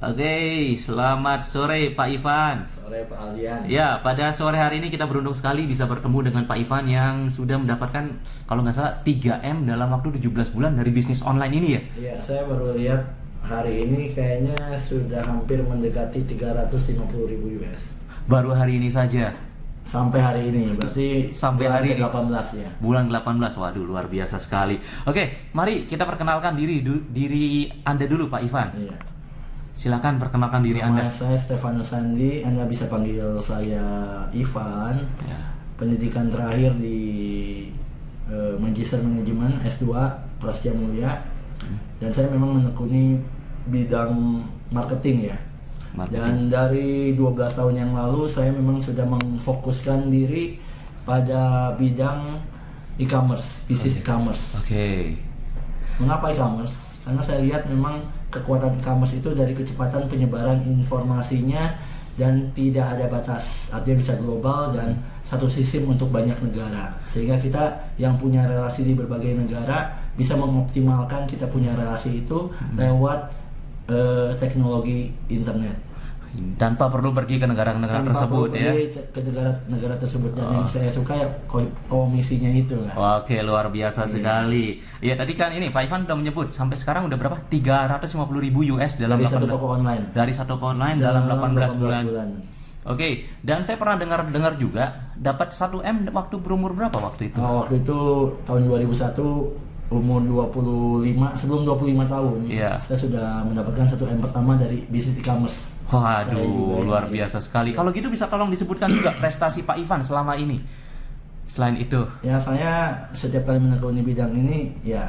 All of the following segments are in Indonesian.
Oke, selamat sore Pak Ivan. Sore Pak Aldian. Ya, pada sore hari ini kita beruntung sekali bisa bertemu dengan Pak Ivan yang sudah mendapatkan, kalau nggak salah, 3M dalam waktu 17 bulan dari bisnis online ini ya? Iya, saya baru lihat hari ini kayaknya sudah hampir mendekati 350.000 US. Baru hari ini saja. Sampai hari ini, berarti Sampai hari ini. 18 ya. Bulan 18, waduh luar biasa sekali. Oke, mari kita perkenalkan diri Anda dulu Pak Ivan. Iya. Silakan perkenalkan diri Anda. Nama saya Stefanus Sandi, Anda bisa panggil saya Ivan. Ya. Pendidikan terakhir di Magister Manajemen S2 Prasetya Mulia. Dan saya memang menekuni bidang marketing ya. Dan dari 12 tahun yang lalu saya memang sudah memfokuskan diri pada bidang e-commerce, bisnis e-commerce. Oke. Mengapa e-commerce? Karena saya lihat memang kekuatan e-commerce itu dari kecepatan penyebaran informasinya dan tidak ada batas. Artinya bisa global dan satu sistem untuk banyak negara. Sehingga kita yang punya relasi di berbagai negara bisa mengoptimalkan kita punya relasi itu lewat teknologi internet. Tanpa perlu pergi ke negara-negara tersebut ya. Ke negara tersebut, dan yang saya suka ya komisinya itu kan. Oke, luar biasa sekali. Ya tadi kan ini Pak Ivan udah menyebut sampai sekarang udah berapa? 350.000 US dalam Dari satu toko online. Dari satu toko online dalam 18 bulan. Oke, dan saya pernah dengar juga dapat 1M waktu berumur berapa waktu itu? Waktu itu tahun 2001, umur 25, sebelum 25 tahun, saya sudah mendapatkan 1M pertama dari bisnis e-commerce. Waduh, luar biasa sekali. Kalau gitu bisa tolong disebutkan juga prestasi Pak Ivan selama ini. Selain itu. Ya, saya setiap kali menekuni bidang ini, ya.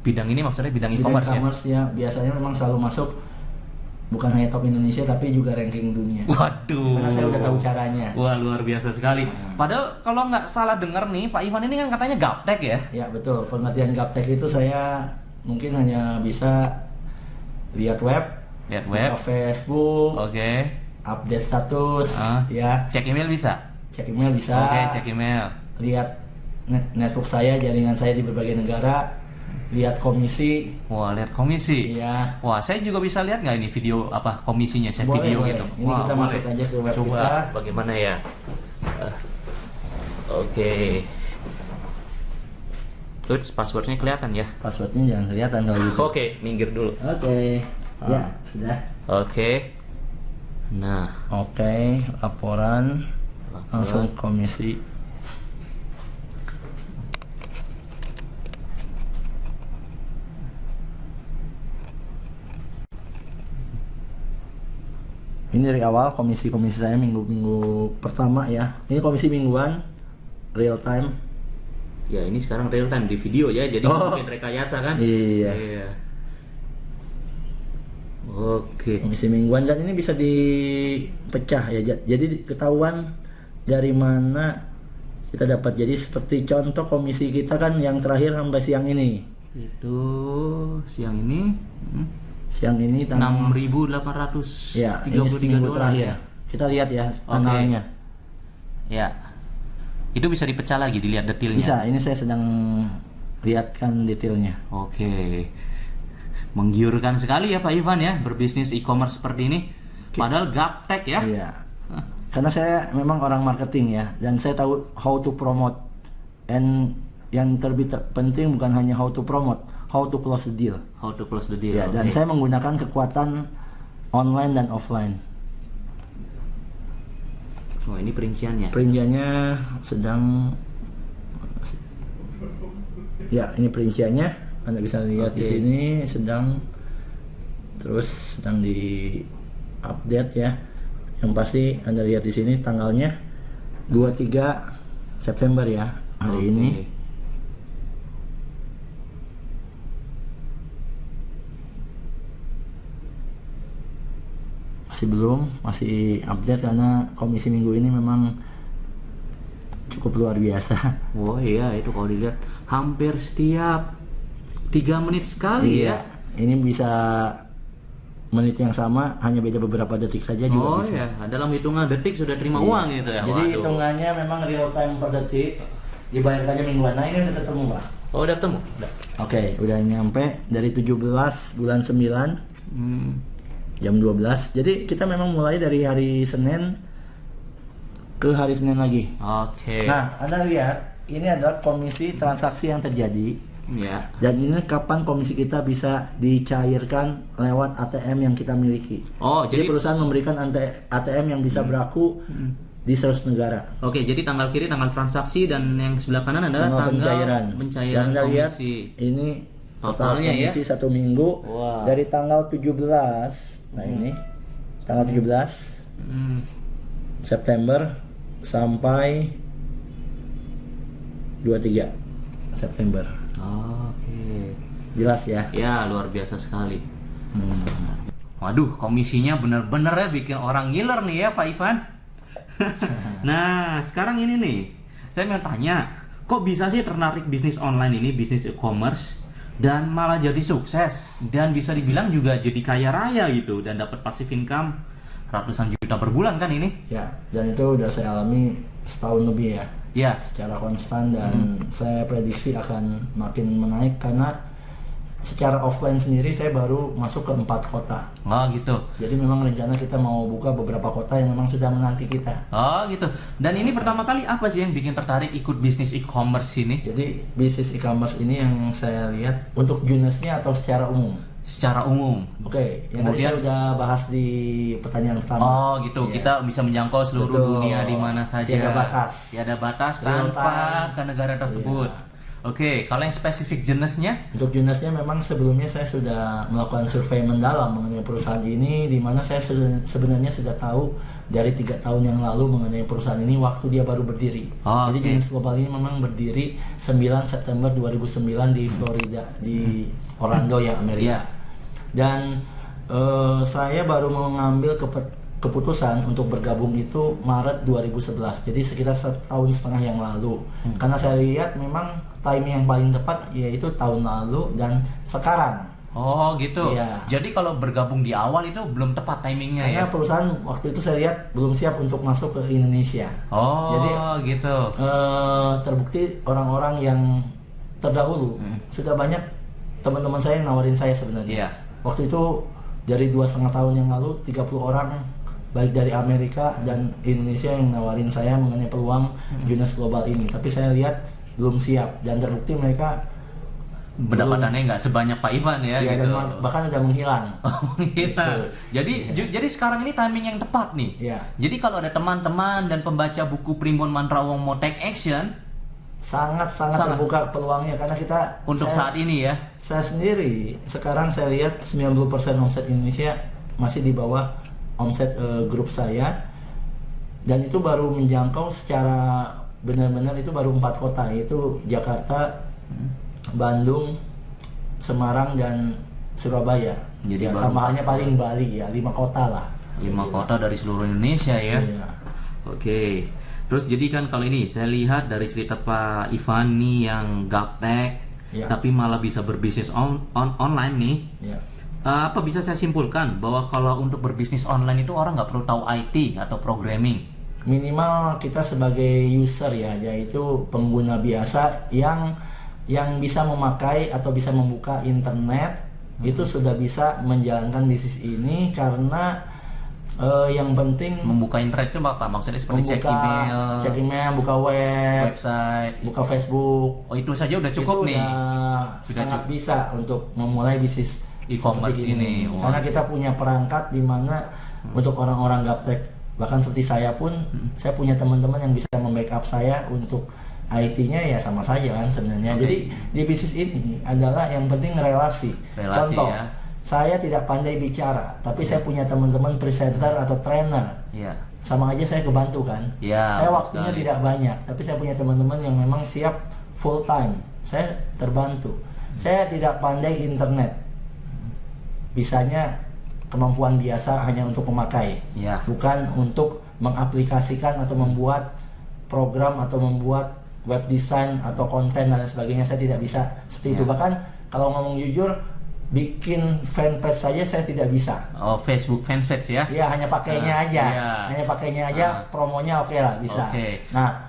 Bidang ini maksudnya bidang e-commerce ya? Biasanya memang selalu masuk, bukan hanya top Indonesia tapi juga ranking dunia. Waduh. Karena saya udah tahu caranya. Wah, luar biasa sekali. Padahal kalau nggak salah dengar nih, Pak Ivan ini kan katanya gaptek ya? Ya betul. Pengertian gaptek itu saya mungkin hanya bisa lihat web, buka Facebook, update status, ya. Cek email bisa? Cek email bisa. Cek email. Lihat network saya, jaringan saya di berbagai negara. Lihat komisi. Wah, lihat komisi. Iya. Wah, saya juga bisa lihat nggak ini video apa komisinya? Saya boleh, video boleh. gitu. Ini kita masuk aja ke web coba kita. Bagaimana ya? Terus passwordnya kelihatan ya? Passwordnya jangan kelihatan kalau gitu. Oke, minggir dulu. Ya, sudah. Nah. Laporan. Langsung komisi. Ini dari awal komisi-komisi saya minggu-minggu pertama ya. Ini komisi mingguan, real time. Ya, ini sekarang real time di video ya, jadi mungkin rekayasa kan? Iya. Oke. Komisi mingguan, dan ini bisa dipecah ya. Jadi ketahuan dari mana kita dapat. Jadi seperti contoh komisi kita kan yang terakhir sampai siang ini. Itu siang ini. Siang ini 6.800. Ya, ini seminggu terakhir. Kita lihat ya tanggalnya. Ya. Itu bisa dipecah lagi, dilihat detailnya. Bisa, ini saya sedang lihatkan detailnya. Oke. Menggiurkan sekali ya Pak Ivan ya, berbisnis e-commerce seperti ini. Padahal gaptek ya. Iya. Karena saya memang orang marketing ya, dan saya tahu how to promote. And yang penting bukan hanya how to promote, how to close the deal. How to close the deal. Ya, dan saya menggunakan kekuatan online dan offline. Oh, ini perinciannya. Perinciannya sedang. Ya, ini perinciannya. Anda bisa lihat di sini sedang di update ya. Yang pasti Anda lihat di sini tanggalnya 23 September ya, hari ini. Masih update karena komisi minggu ini memang cukup luar biasa. Oh iya, itu kalau dilihat hampir setiap 3 menit sekali ya. Ini bisa menit yang sama, hanya beda beberapa detik saja juga bisa. Dalam hitungan detik sudah terima uang gitu ya. Jadi hitungannya memang real time per detik, dibayarkannya mingguan. Nah, ini udah ketemu Pak. Oh, udah ketemu? Udah. Oke, udah nyampe dari 17 bulan 9. Jam 12. Jadi kita memang mulai dari hari Senin ke hari Senin lagi. Oke. Nah, Anda lihat, ini adalah komisi transaksi yang terjadi. Ya. Dan ini kapan komisi kita bisa dicairkan lewat ATM yang kita miliki. Oh, Jadi jadi perusahaan memberikan ATM yang bisa berlaku di 100 negara. oke, jadi tanggal kiri tanggal transaksi dan yang sebelah kanan adalah Tanggal tanggal pencairan. pencairan Dan Anda lihat komisi. ini total Totalnya ya? komisi 1 minggu Wah. dari tanggal 17. Nah, ini tanggal 17 Hmm. September sampai 23 September. Oke. Jelas ya? Ya, luar biasa sekali. Waduh, komisinya bener-bener ya bikin orang ngiler nih ya Pak Ivan. Nah, sekarang ini nih, saya mau tanya, kok bisa sih tertarik bisnis online ini, bisnis e-commerce, dan malah jadi sukses, dan bisa dibilang juga jadi kaya raya gitu, dan dapat passive income ratusan juta per bulan kan ini? Ya, dan itu udah saya alami setahun lebih ya. Ya. Secara konstan dan saya prediksi akan makin menaik karena secara offline sendiri saya baru masuk ke 4 kota. Oh gitu. Jadi memang rencana kita mau buka beberapa kota yang memang sudah menanti kita. Oh gitu. Dan ini pertama kali apa sih yang bikin tertarik ikut bisnis e-commerce ini? Jadi bisnis e-commerce ini yang saya lihat untuk jenisnya atau secara umum. Secara umum. Oke, yang tadi saya Kemudian- udah bahas di pertanyaan pertama. Oh gitu, Iya. kita bisa menjangkau seluruh Betul. dunia di mana saja. Tiada batas. Tiada batas Real tanpa time. ke negara tersebut. Iya. Oke, kalau yang spesifik jenisnya? Untuk jenisnya memang sebelumnya saya sudah melakukan survei mendalam mengenai perusahaan ini, di mana saya sebenarnya sudah tahu dari 3 tahun yang lalu mengenai perusahaan ini waktu dia baru berdiri. Oh, Jadi oke. jenis global ini memang berdiri 9 September 2009 di Florida, di Orlando ya, Amerika. Iya. Dan saya baru mengambil keputusan untuk bergabung itu Maret 2011. Jadi sekitar 1,5 tahun yang lalu. Karena saya lihat memang timing yang paling tepat yaitu tahun lalu dan sekarang. Oh gitu. Iya. Jadi kalau bergabung di awal itu belum tepat timingnya ya? Karena perusahaan waktu itu saya lihat belum siap untuk masuk ke Indonesia. Oh Jadi gitu. terbukti orang-orang yang terdahulu sudah banyak teman-teman saya yang nawarin saya sebenarnya. Iya. Waktu itu dari 2,5 tahun yang lalu 30 orang baik dari Amerika dan Indonesia yang nawarin saya mengenai peluang Junas Global ini. Tapi saya lihat belum siap dan terbukti mereka Pendapatannya nggak sebanyak Pak Ivan ya, ya, gitu. dan bahkan udah menghilang. Oh, gitu. Jadi jadi sekarang ini timing yang tepat nih. Iya. Jadi kalau ada teman-teman dan pembaca buku Primbon Mantrawong mau take action Sangat Sangat. terbuka peluangnya karena kita untuk saat ini ya. Saya sendiri sekarang saya lihat 90% omset Indonesia masih di bawah omset grup saya, dan itu baru menjangkau secara benar-benar itu baru 4 kota, yaitu Jakarta, Bandung, Semarang, dan Surabaya. Jadi Ya, baru tambahannya paling Bali ya, 5 kota lah. 5 kota dari seluruh Indonesia ya. Iya. Oke. Terus jadi kan kalau ini saya lihat dari cerita Pak Ivan nih yang gaptek, Iya. tapi malah bisa berbisnis online nih. Ya. Apa bisa saya simpulkan bahwa kalau untuk berbisnis online itu orang nggak perlu tahu IT atau programming? Minimal kita sebagai user ya, yaitu pengguna biasa yang bisa memakai atau bisa membuka internet, itu sudah bisa menjalankan bisnis ini. Karena yang penting Membuka internet itu apa? Maksudnya seperti cek email, buka web, website. buka Facebook. Oh itu saja udah cukup Itu nih. udah Sudah sangat bisa untuk memulai bisnis E-commerce seperti ini. Wah. Karena kita punya perangkat di mana untuk orang-orang gaptek, bahkan seperti saya pun, saya punya teman-teman yang bisa membackup saya untuk IT-nya ya sama saja kan sebenarnya. Oke. Jadi di bisnis ini adalah yang penting relasi. Relasi, Contoh, ya. saya tidak pandai bicara, tapi saya punya teman-teman presenter atau trainer. Iya. Sama aja saya kebantu kan. Ya, Saya betul waktunya sekali. tidak banyak, tapi saya punya teman-teman yang memang siap full time. Saya terbantu. Saya tidak pandai internet. Bisanya kemampuan biasa hanya untuk memakai, Ya. bukan untuk mengaplikasikan atau membuat program atau membuat web design atau konten dan lain sebagainya. Saya tidak bisa seperti itu. Ya. Bahkan kalau ngomong jujur, bikin fanpage saja saya tidak bisa. Oh Facebook fanpage ya? Ya hanya pakainya aja, iya. hanya pakainya aja, promonya oke lah bisa. Oke. Nah,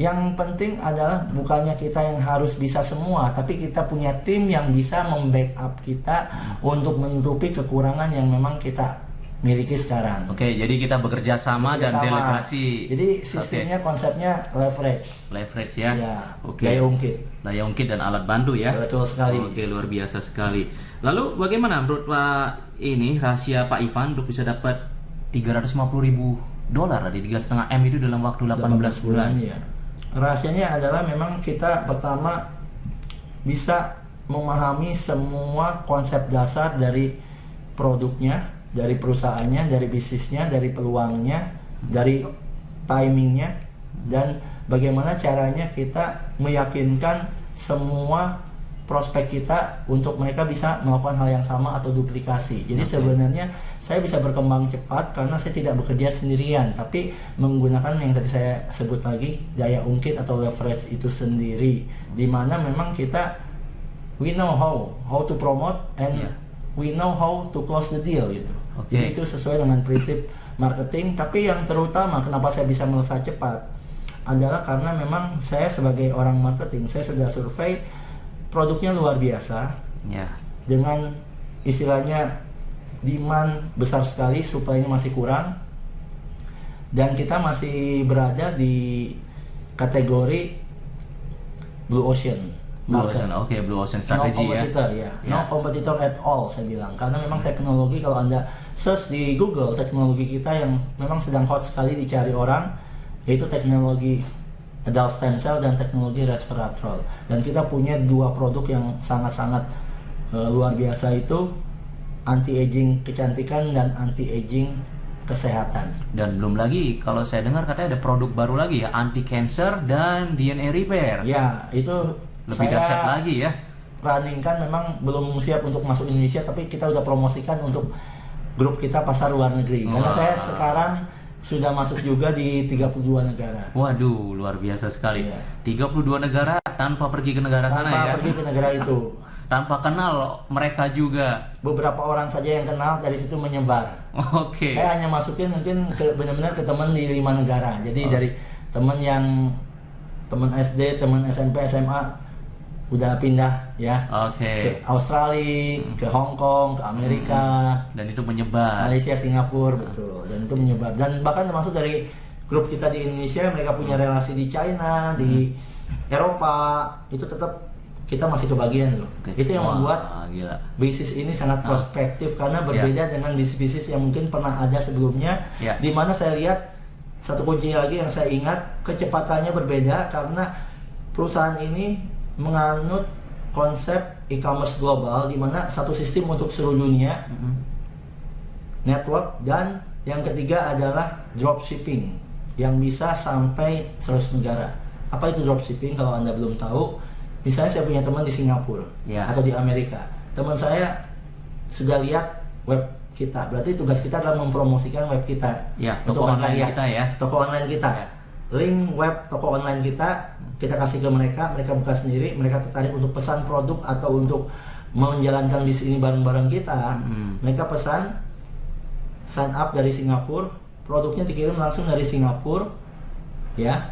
Yang penting adalah bukannya kita yang harus bisa semua, tapi kita punya tim yang bisa membackup kita untuk menutupi kekurangan yang memang kita miliki sekarang. Oke, jadi kita bekerja sama dan delegasi. Jadi sistemnya konsepnya leverage. Leverage ya. Ya, Oke. daya ungkit. Daya ungkit dan alat bantu ya. Betul sekali. Oke, luar biasa sekali. Lalu bagaimana menurut Pak ini rahasia Pak Ivan untuk bisa dapat $350.000 di 3,5 M itu dalam waktu 18 bulan? Ya. Rahasianya adalah memang kita pertama bisa memahami semua konsep dasar dari produknya, dari perusahaannya, dari bisnisnya, dari peluangnya, dari timingnya, dan bagaimana caranya kita meyakinkan semua prospek kita untuk mereka bisa melakukan hal yang sama atau duplikasi. Jadi sebenarnya saya bisa berkembang cepat karena saya tidak bekerja sendirian, tapi menggunakan yang tadi saya sebut lagi, daya ungkit atau leverage itu sendiri, di mana memang kita we know how to promote and we know how to close the deal gitu. Jadi itu sesuai dengan prinsip marketing. Tapi yang terutama kenapa saya bisa melesat cepat adalah karena memang saya sebagai orang marketing, saya sudah survei produknya luar biasa, dengan istilahnya demand besar sekali, supply-nya masih kurang, dan kita masih berada di kategori blue ocean market. Blue ocean strategy no competitor, ya. No competitor at all, saya bilang, karena memang teknologi, kalau Anda search di Google, teknologi kita yang memang sedang hot sekali dicari orang, yaitu teknologi adult stem cell dan teknologi resveratrol. Dan kita punya dua produk yang sangat-sangat luar biasa, itu anti-aging kecantikan dan anti-aging kesehatan. Dan belum lagi kalau saya dengar katanya ada produk baru lagi ya, anti cancer dan DNA repair. Ya, itu lebih dahsyat lagi ya. Runningkan, memang belum siap untuk masuk Indonesia, tapi kita udah promosikan untuk grup kita pasar luar negeri. Karena saya sekarang sudah masuk juga di 32 negara. Waduh, luar biasa sekali. 32 negara tanpa pergi ke negara sana ya. Tanpa pergi ke negara itu. Tanpa kenal mereka juga. Beberapa orang saja yang kenal, dari situ menyebar. Saya hanya masukin mungkin benar-benar ke teman di 5 negara. Jadi dari teman SD, teman SMP, SMA udah pindah ya, ke Australia, ke Hong Kong, ke Amerika, dan itu menyebar. Malaysia, Singapura, betul, dan itu menyebar. Dan bahkan termasuk dari grup kita di Indonesia, mereka punya relasi di China, di Eropa, itu tetap kita masih kebagian loh. Itu yang membuat bisnis ini sangat prospektif, karena berbeda dengan bisnis yang mungkin pernah ada sebelumnya, di mana saya lihat satu kunci lagi yang saya ingat, kecepatannya berbeda karena perusahaan ini menganut konsep e-commerce global, di mana satu sistem untuk seluruh dunia, network, dan yang ketiga adalah dropshipping yang bisa sampai 100 negara. Apa itu dropshipping? Kalau Anda belum tahu, misalnya saya punya teman di Singapura atau di Amerika, teman saya sudah lihat web kita, berarti tugas kita adalah mempromosikan web kita untuk online kita ya, toko online kita, link web toko online kita kasih ke mereka, mereka buka sendiri, mereka tertarik untuk pesan produk atau untuk menjalankan bisnis ini bareng-bareng kita, mereka pesan, sign up dari Singapura, produknya dikirim langsung dari Singapura, ya,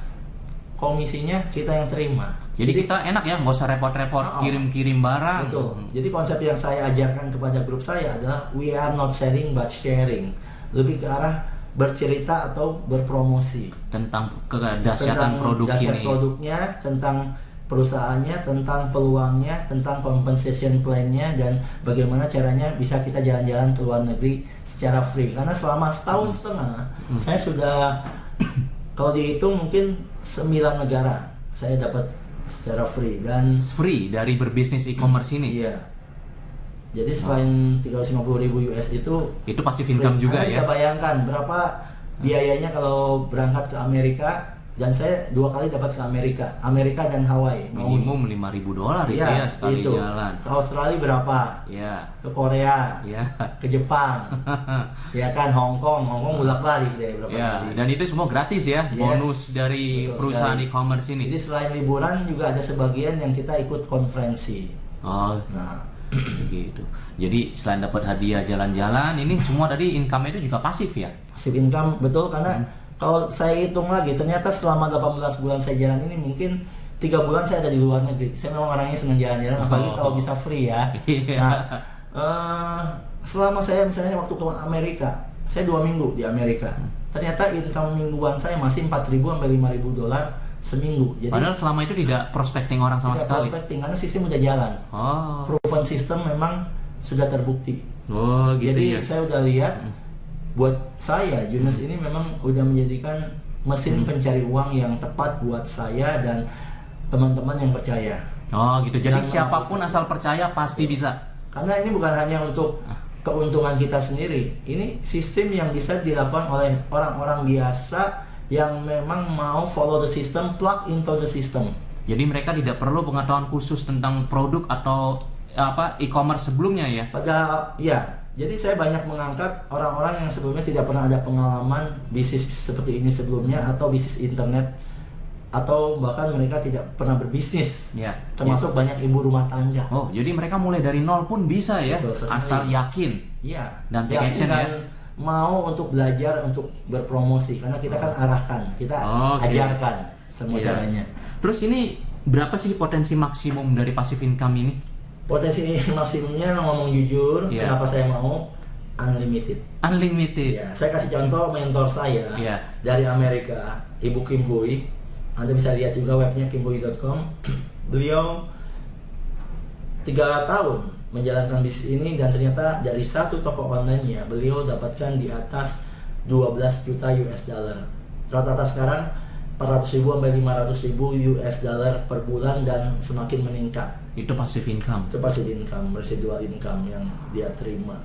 komisinya kita yang terima. Jadi kita enak ya, nggak usah repot-repot kirim-kirim barang. Betul. Jadi konsep yang saya ajarkan kepada grup saya adalah we are not selling but sharing, lebih ke arah bercerita atau berpromosi tentang kedahsyatan produk ini, produknya, tentang perusahaannya, tentang peluangnya, tentang compensation plan-nya, dan bagaimana caranya bisa kita jalan-jalan ke luar negeri secara free. Karena selama setahun setengah saya sudah kalau dihitung mungkin 9 negara saya dapat secara free, dan free dari berbisnis e-commerce ini. Iya. Jadi selain 350.000 US itu passive income juga ya. Bisa bayangkan berapa biayanya kalau berangkat ke Amerika, dan saya 2 kali dapat ke Amerika dan Hawaii. Minimum $5.000 itu ya sekali jalan. Ke Australia berapa? Ke Korea, ke Jepang, ya kan, Hong Kong bolak-balik deh berapa kali. Dan itu semua gratis ya, bonus dari perusahaan e-commerce ini. Jadi selain liburan juga ada sebagian yang kita ikut konferensi. Gitu. Jadi selain dapat hadiah jalan-jalan, ini semua dari income itu juga pasif ya. Pasif income, betul, karena Kalau saya hitung lagi, ternyata selama 18 bulan saya jalan ini mungkin 3 bulan saya ada di luar negeri. Saya memang orangnya senang jalan-jalan, apalagi kalau bisa free ya. Iya. Nah, selama saya misalnya waktu ke Amerika, saya 2 minggu di Amerika. Ternyata income mingguan saya masih 4.000 sampai 5.000 dolar seminggu. Jadi Padahal selama itu tidak prospecting orang sama tidak sekali. prospecting karena sistem udah jalan. Oh. Proven system memang sudah terbukti. Oh, gitu Jadi ya. saya udah lihat, buat saya Yunus ini memang udah menjadikan mesin pencari uang yang tepat buat saya dan teman-teman yang percaya. Oh, gitu. Jadi Dan siapapun asal percaya pasti bisa. Karena ini bukan hanya untuk keuntungan kita sendiri. Ini sistem yang bisa dilakukan oleh orang-orang biasa yang memang mau follow the system, plug into the system. Jadi mereka tidak perlu pengetahuan khusus tentang produk atau e-commerce sebelumnya ya. Jadi saya banyak mengangkat orang-orang yang sebelumnya tidak pernah ada pengalaman bisnis seperti ini sebelumnya atau bisnis internet, atau bahkan mereka tidak pernah berbisnis. Ya. Termasuk banyak ibu rumah tangga. Oh, jadi mereka mulai dari nol pun bisa ya, Betul sekali. asal yakin. Iya. Dan take action dan ya. mau untuk belajar untuk berpromosi karena kita kan arahkan, kita Oke. ajarkan semua Iya. caranya. Terus ini berapa sih potensi maksimum dari passive income ini? Potensi maksimumnya ngomong jujur, Iya. kenapa saya mau unlimited. Unlimited. Ya, saya kasih contoh mentor saya Iya. dari Amerika, Ibu Kim Hui. Anda bisa lihat juga webnya kimhui.com. Beliau 3 tahun menjalankan bisnis ini dan ternyata dari satu toko online-nya beliau dapatkan di atas 12 juta US dollar. Rata-rata sekarang 400.000 sampai 500.000 US dollar per bulan dan semakin meningkat. Itu passive income. Itu passive income, residual income yang dia terima.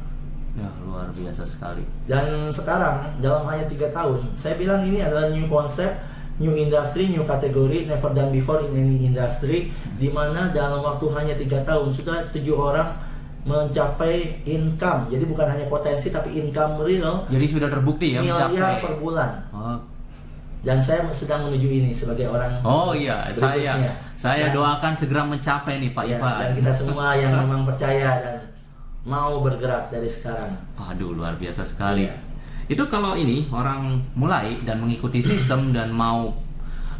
Ya, luar biasa sekali. Dan sekarang dalam hanya 3 tahun, saya bilang ini adalah new concept, new industry, new kategori, never done before in any industry, di mana dalam waktu hanya 3 tahun sudah 7 orang mencapai income. Jadi bukan hanya potensi tapi income real, Jadi sudah terbukti ya miliar mencapai. per bulan. Oh, Dan saya sedang menuju ini sebagai orang oh iya, berikutnya. saya Dan- doakan segera mencapai nih Pak ya, Ivan. dan kita semua yang memang percaya dan mau bergerak dari sekarang. Waduh, luar biasa sekali. Iya. Itu kalau ini orang mulai dan mengikuti sistem dan mau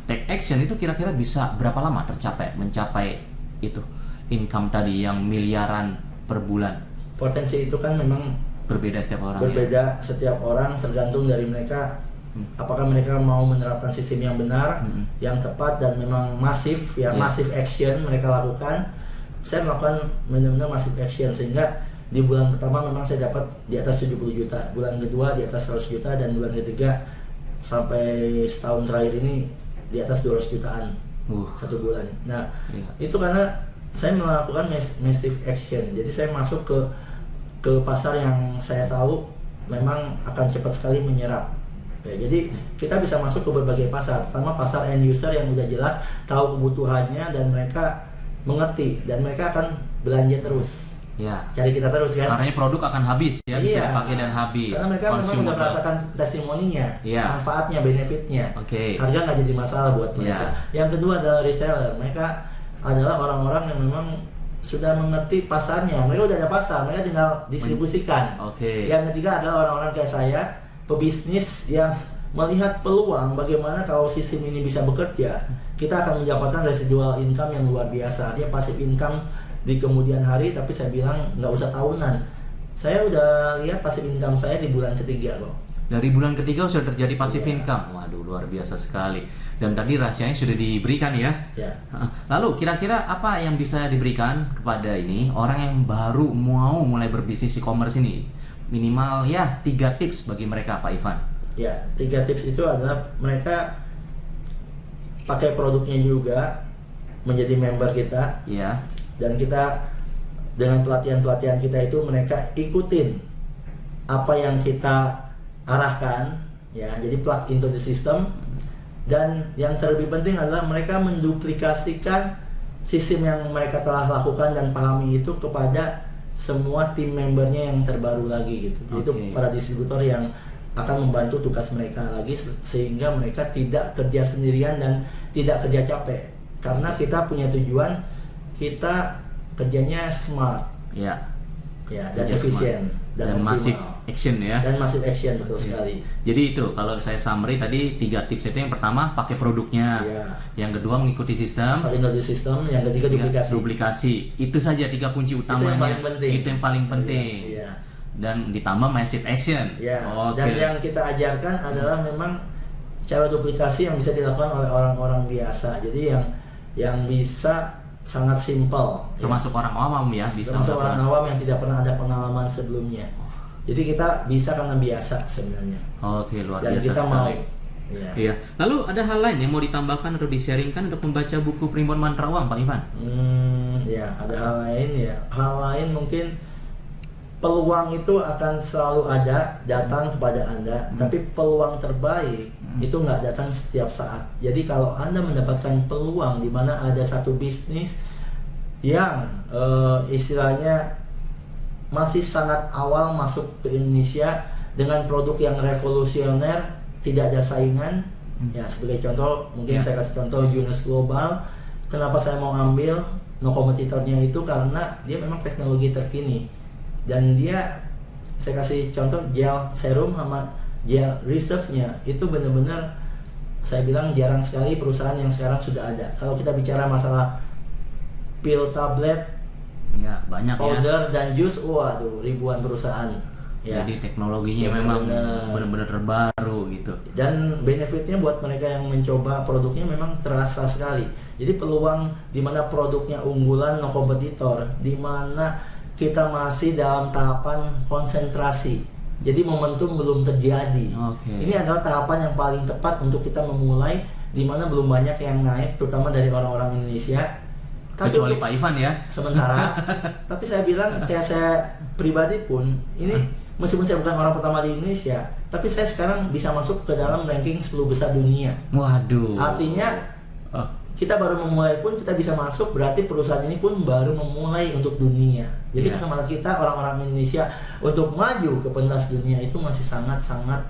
take action, itu kira-kira bisa berapa lama mencapai itu income tadi yang miliaran per bulan? Potensi itu kan memang Berbeda setiap orang ya. berbeda setiap orang, tergantung dari mereka apakah mereka mau menerapkan sistem yang benar, yang tepat dan memang masif ya, Iya. masif action mereka lakukan. Saya melakukan benar-benar masif action sehingga di bulan pertama memang saya dapat di atas 70 juta, bulan kedua di atas 100 juta, dan bulan ketiga sampai setahun terakhir ini di atas 200 jutaan satu bulan. Nah, Iya. itu karena saya melakukan massive action. Jadi saya masuk ke pasar yang saya tahu memang akan cepat sekali menyerap. Ya, jadi kita bisa masuk ke berbagai pasar. Pertama pasar end user yang udah jelas tahu kebutuhannya dan mereka mengerti dan mereka akan belanja terus. Ya. Cari kita terus kan. Karena produk akan habis ya, bisa Iya. dipakai dan habis. Karena mereka memang udah Consumable. merasakan testimoninya, Iya. manfaatnya, benefitnya. Oke. Harga nggak jadi masalah buat mereka. Iya. Yang kedua adalah reseller. Mereka adalah orang-orang yang memang sudah mengerti pasarnya. Mereka udah ada pasar, mereka tinggal distribusikan. Oke. Yang ketiga adalah orang-orang kayak saya, pebisnis yang melihat peluang bagaimana kalau sistem ini bisa bekerja, kita akan mendapatkan residual income yang luar biasa. Dia passive income di kemudian hari, tapi saya bilang nggak usah tahunan. Saya udah lihat passive income saya di bulan ketiga loh. Dari bulan ketiga sudah terjadi passive Iya. income. Waduh, luar biasa sekali. Dan tadi rahasianya sudah diberikan ya. Ya. Lalu kira-kira apa yang bisa diberikan kepada ini orang yang baru mau mulai berbisnis e-commerce ini? Minimal ya 3 tips bagi mereka Pak Ivan. Ya, 3 tips itu adalah mereka pakai produknya juga, menjadi member kita, Iya. dan kita dengan pelatihan-pelatihan kita itu mereka ikutin apa yang kita arahkan, ya, jadi plug into the system. Dan yang terlebih penting adalah mereka menduplikasikan sistem yang mereka telah lakukan dan pahami itu kepada semua tim membernya yang terbaru lagi gitu. Itu Oke. para distributor yang akan membantu tugas mereka lagi sehingga mereka tidak kerja sendirian dan tidak kerja capek. Karena kita punya tujuan, kita kerjanya smart, Ya. ya, dan Kerja efisien. dan optimal. massive action ya. Dan massive action, betul sekali. Jadi itu kalau saya summary tadi 3 tips itu, yang pertama pakai produknya, Iya. yang kedua mengikuti sistem, Pakai knowledge system, yang ketiga duplikasi. duplikasi. Itu saja 3 kunci utamanya. paling penting. Itu yang paling penting. Iya. Dan ditambah massive action. Ya, Oke. dan yang kita ajarkan adalah memang cara duplikasi yang bisa dilakukan oleh orang-orang biasa. Jadi yang bisa sangat simpel. Termasuk orang awam ya, bisa Termasuk orang melakukan. awam yang tidak pernah ada pengalaman sebelumnya. Jadi kita bisa karena biasa sebenarnya. Oke, luar Dan biasa kita sekali. mau. Ya. Iya. Lalu ada hal lain yang mau ditambahkan atau di-sharingkan untuk membaca buku Primbon Mantra Uang, Pak Ivan? Ya, ada hal lain ya. Hal lain mungkin peluang itu akan selalu ada datang kepada Anda, tapi peluang terbaik itu nggak datang setiap saat. Jadi kalau Anda mendapatkan peluang di mana ada satu bisnis yang istilahnya masih sangat awal masuk ke Indonesia dengan produk yang revolusioner, tidak ada saingan. Ya, sebagai contoh, mungkin Ya. saya kasih contoh Yunus Global. Kenapa saya mau ambil no kompetitornya itu karena dia memang teknologi terkini. Dan dia, saya kasih contoh gel serum sama gel reserve-nya itu benar-benar saya bilang jarang sekali perusahaan yang sekarang sudah ada. Kalau kita bicara masalah pil tablet, Ya, banyak ya. powder dan jus, waduh, ribuan perusahaan. Ya. Jadi teknologinya memang Benar-benar. benar-benar terbaru gitu. Dan benefitnya buat mereka yang mencoba produknya memang terasa sekali. Jadi peluang di mana produknya unggulan, no kompetitor, di mana kita masih dalam tahapan konsentrasi. Jadi momentum belum terjadi. Oke. Ini adalah tahapan yang paling tepat untuk kita memulai, di mana belum banyak yang naik, terutama dari orang-orang Indonesia. Kecuali untuk Pak Ivan ya. sementara, tapi saya bilang kayak saya pribadi pun ini meskipun saya bukan orang pertama di Indonesia, tapi saya sekarang bisa masuk ke dalam ranking 10 besar dunia. Waduh. Artinya Oh, kita baru memulai pun kita bisa masuk, berarti perusahaan ini pun baru memulai untuk dunia. Jadi Iya. kesempatan kita orang-orang Indonesia untuk maju ke pentas dunia itu masih sangat-sangat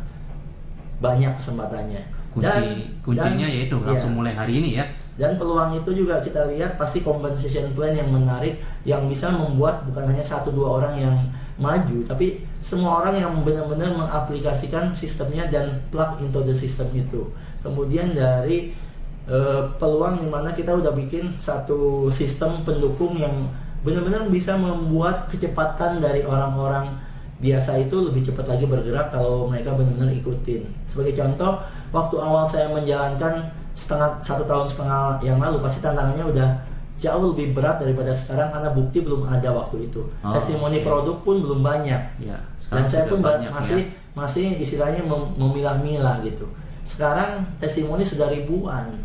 banyak kesempatannya. kuncinya yaitu langsung iya. mulai hari ini ya. Dan peluang itu juga kita lihat pasti compensation plan yang menarik, yang bisa membuat bukan hanya 1-2 orang yang maju, tapi semua orang yang benar-benar mengaplikasikan sistemnya dan plug into the system itu. Kemudian dari peluang dimana kita udah bikin satu sistem pendukung yang benar-benar bisa membuat kecepatan dari orang-orang biasa itu lebih cepat lagi bergerak kalau mereka benar-benar ikutin. Sebagai contoh, waktu awal saya menjalankan 1,5 tahun yang lalu, pasti tantangannya udah jauh lebih berat daripada sekarang karena bukti belum ada waktu itu. Testimoni oke. produk pun belum banyak. Ya, Dan saya sudah pun banyak masih istilahnya memilah-milah gitu. Sekarang testimoni sudah ribuan.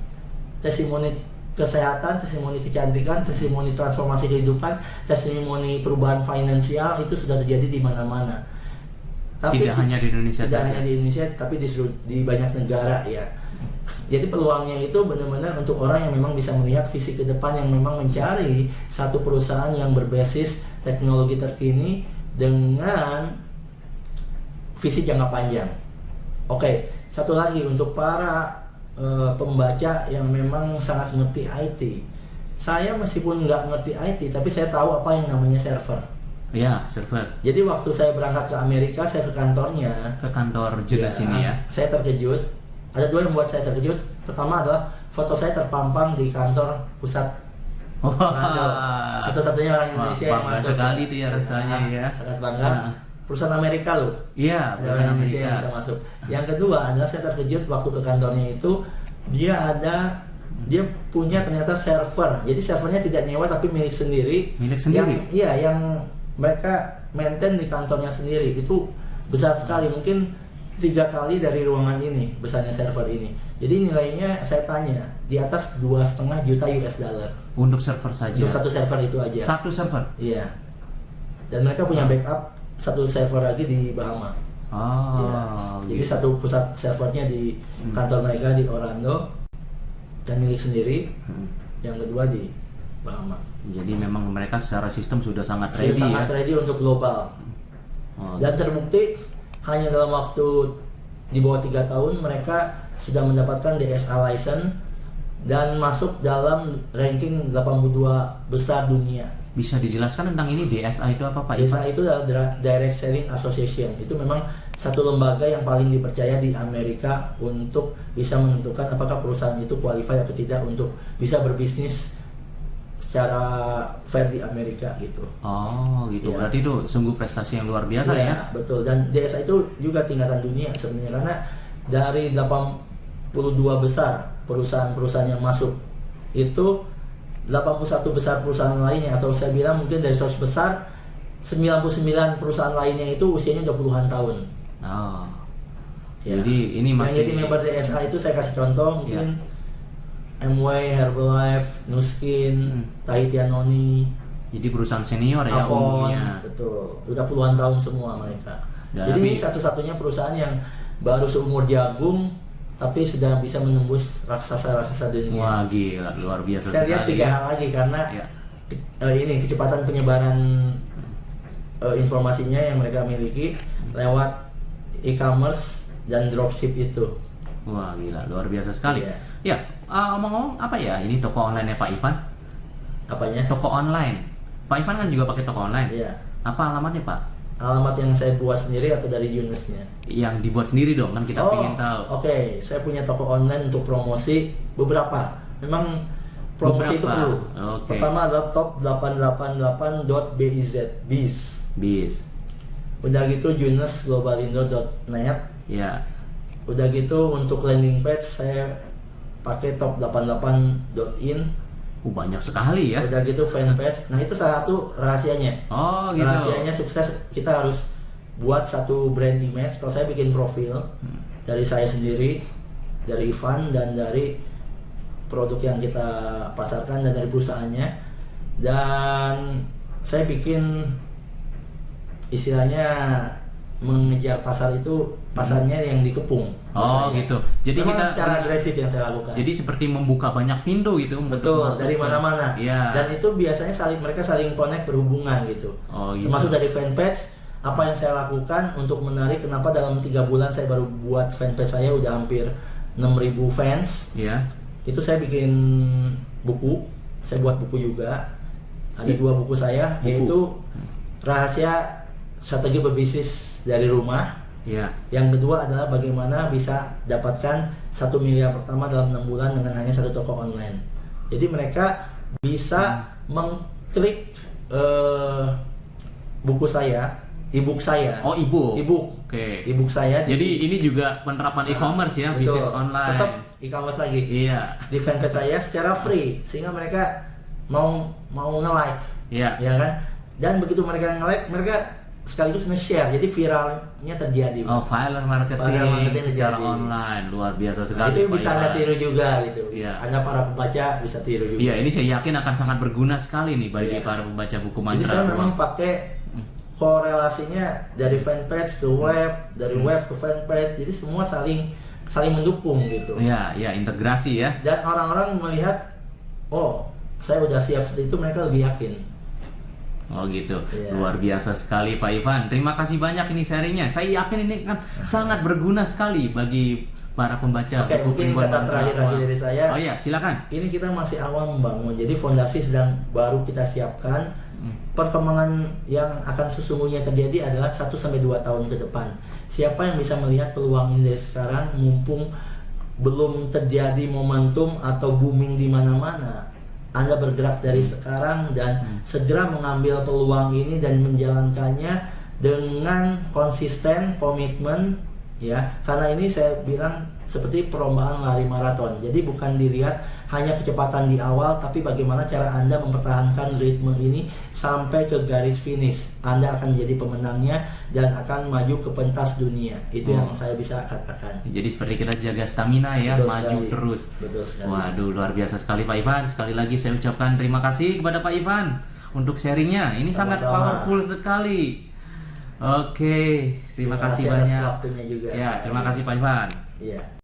Testimoni kesehatan, testimoni kecantikan, testimoni transformasi kehidupan, testimoni perubahan finansial itu sudah terjadi di mana-mana. Tidak hanya di Indonesia tidak saja. hanya di Indonesia, tapi di banyak negara ya. Jadi peluangnya itu benar-benar untuk orang yang memang bisa melihat visi ke depan, yang memang mencari satu perusahaan yang berbasis teknologi terkini dengan visi jangka panjang. Oke, satu lagi untuk para pembaca yang memang sangat ngerti IT. Saya meskipun nggak ngerti IT, tapi saya tahu apa yang namanya server. Ya, server. Jadi waktu saya berangkat ke Amerika, saya ke kantornya. Ke kantor jelas ini ya. Saya terkejut. Ada 2 yang membuat saya terkejut. Pertama adalah foto saya terpampang di kantor pusat Orlando. Satu-satunya orang Indonesia yang Bangga masuk. sekali itu ya rasanya ya. Sangat bangga. Nah. Perusahaan Amerika loh. Iya, Ada perusahaan orang Indonesia Amerika. yang bisa masuk. Yang kedua adalah saya terkejut waktu ke kantornya itu, dia punya ternyata server. Jadi servernya tidak nyewa tapi milik sendiri. Milik sendiri? Yang mereka maintain di kantornya sendiri. Itu besar sekali, mungkin 3 kali dari ruangan ini besarnya server ini. Jadi nilainya saya tanya di atas 2,5 juta US dollar Untuk server saja. untuk satu server itu aja. Satu server. Iya. Dan mereka punya backup satu server lagi di Bahama. Oh, Ya. Jadi gitu. satu pusat servernya di kantor mereka di Orlando dan milik sendiri. Yang kedua di Bahama. Jadi memang mereka secara sistem sudah sangat Sudah ready sangat ya. ready untuk global. Oh, Dan terbukti hanya dalam waktu di bawah 3 tahun mereka sudah mendapatkan DSA license dan masuk dalam ranking 82 besar dunia. Bisa dijelaskan tentang ini DSA itu apa Pak Ivan? DSA itu adalah Direct Selling Association. Itu memang satu lembaga yang paling dipercaya di Amerika untuk bisa menentukan apakah perusahaan itu qualified atau tidak untuk bisa berbisnis secara fair di Amerika gitu. Oh gitu, Ya. berarti itu sungguh prestasi yang luar biasa Iya, ya. betul. Dan DSA itu juga tingkatan dunia sebenarnya, karena dari 82 besar perusahaan-perusahaan yang masuk itu 81 besar perusahaan lainnya, atau saya bilang mungkin dari 100 besar 99 perusahaan lainnya itu usianya 20-an tahun. Oh. Ya. Jadi ini Yang masih jadi member DSA itu saya kasih contoh mungkin Amway, Herbalife, Nuskin, Tahitian Noni, jadi perusahaan senior ya Avon, umumnya. betul. Udah puluhan tahun semua mereka. Dan Jadi tapi- ini satu-satunya perusahaan yang baru seumur jagung tapi sudah bisa menembus raksasa-raksasa dunia. Wah gila, luar biasa Saya lihat sekali 3 ya. hal lagi karena Ya. ini kecepatan penyebaran informasinya yang mereka miliki lewat e-commerce dan dropship itu. Wah gila, luar biasa sekali. Iya. Ya, ngomong-ngomong apa ya? Ini toko online-nya Pak Ivan? Apanya? Toko online. Pak Ivan kan juga pakai toko online. Iya. Apa alamatnya Pak? Alamat yang saya buat sendiri atau dari Yunusnya? Yang dibuat sendiri dong, kan kita pengen tahu. Oke, saya punya toko online untuk promosi beberapa. Memang promosi itu Beberapa. perlu. Oke. Pertama adalah top888.biz. Bis. Udah gitu yunusglobalindo.net. Ya. Udah gitu untuk landing page saya pakai top88.in. Banyak sekali ya. Udah gitu fanpage. Nah, itu salah satu rahasianya. Oh gitu. Rahasianya sukses kita harus buat satu brand image. Kalau saya bikin profil dari saya sendiri, dari Ivan, dan dari produk yang kita pasarkan dan dari perusahaannya, dan saya bikin istilahnya mengejar pasar itu pasarnya yang dikepung. Oh Maksudnya. gitu. Jadi Memang kita secara agresif yang saya lakukan. Jadi seperti membuka banyak pintu gitu. untuk Betul, masuk dari ke- mana-mana. Iya. Dan itu biasanya mereka saling connect, berhubungan gitu. Oh, gitu. Termasuk dari fanpage, apa yang saya lakukan untuk menarik, kenapa dalam 3 bulan saya baru buat fanpage saya udah hampir 6.000 fans. Iya. Itu saya bikin buku, saya buat buku juga. Ada 2 buku saya, Buku. yaitu rahasia strategi berbisnis dari rumah. Iya. Yang kedua adalah bagaimana bisa dapatkan 1 miliar pertama dalam 6 bulan dengan hanya 1 toko online. Jadi mereka bisa mengklik buku saya, e-book saya. Oh, e-book. E-book. Oke. E-book saya. Jadi ini juga penerapan e-commerce ya, Betul. bisnis online. Tetap e-commerce lagi. Iya. Di fanpage saya secara free sehingga mereka mau nge-like. Iya. Ya kan? Dan begitu mereka nge-like, mereka sekaligus nge-share. Jadi viralnya terjadi. Oh, viral marketing, Viral marketing secara terjadi. online, luar biasa Nah, sekali. itu Pak bisa Ivan. Anda tiru juga gitu. Iya. Anda para pembaca bisa tiru juga. Iya, ini saya yakin akan sangat berguna sekali nih bagi Iya. para pembaca buku Jadi mantra saya ruang. memang pakai korelasinya dari fanpage ke web, dari web ke fanpage. Jadi semua saling mendukung gitu. Iya, iya, integrasi ya. Dan orang-orang melihat, oh, saya udah siap seperti itu, mereka lebih yakin. Oh gitu, Iya. luar biasa sekali Pak Ivan. Terima kasih banyak ini sharingnya. Saya yakin ini kan sangat berguna sekali bagi para pembaca Oke, mungkin Primbon kata Mantra terakhir lagi Ruang. dari saya. Oh iya, silakan. Ini kita masih awal membangun, jadi fondasi sedang baru kita siapkan. Perkembangan yang akan sesungguhnya terjadi adalah 1-2 tahun ke depan. Siapa yang bisa melihat peluang ini dari sekarang, mumpung belum terjadi momentum atau booming di mana-mana, Anda bergerak dari sekarang dan segera mengambil peluang ini dan menjalankannya dengan konsisten, komitmen, ya. Karena ini saya bilang seperti perlombaan lari maraton. Jadi bukan dilihat hanya kecepatan di awal, tapi bagaimana cara Anda mempertahankan ritme ini sampai ke garis finish. Anda akan menjadi pemenangnya dan akan maju ke pentas dunia. Itu yang saya bisa katakan. Jadi seperti kita jaga stamina ya, Betul maju sekali. terus. Betul sekali. Waduh, luar biasa sekali Pak Ivan. Sekali lagi saya ucapkan terima kasih kepada Pak Ivan untuk sharingnya. Ini sangat Sama-sama. powerful sekali. Oke, terima kasih atas banyak. waktunya juga. Ya, terima kasih Pak Ivan. Iya.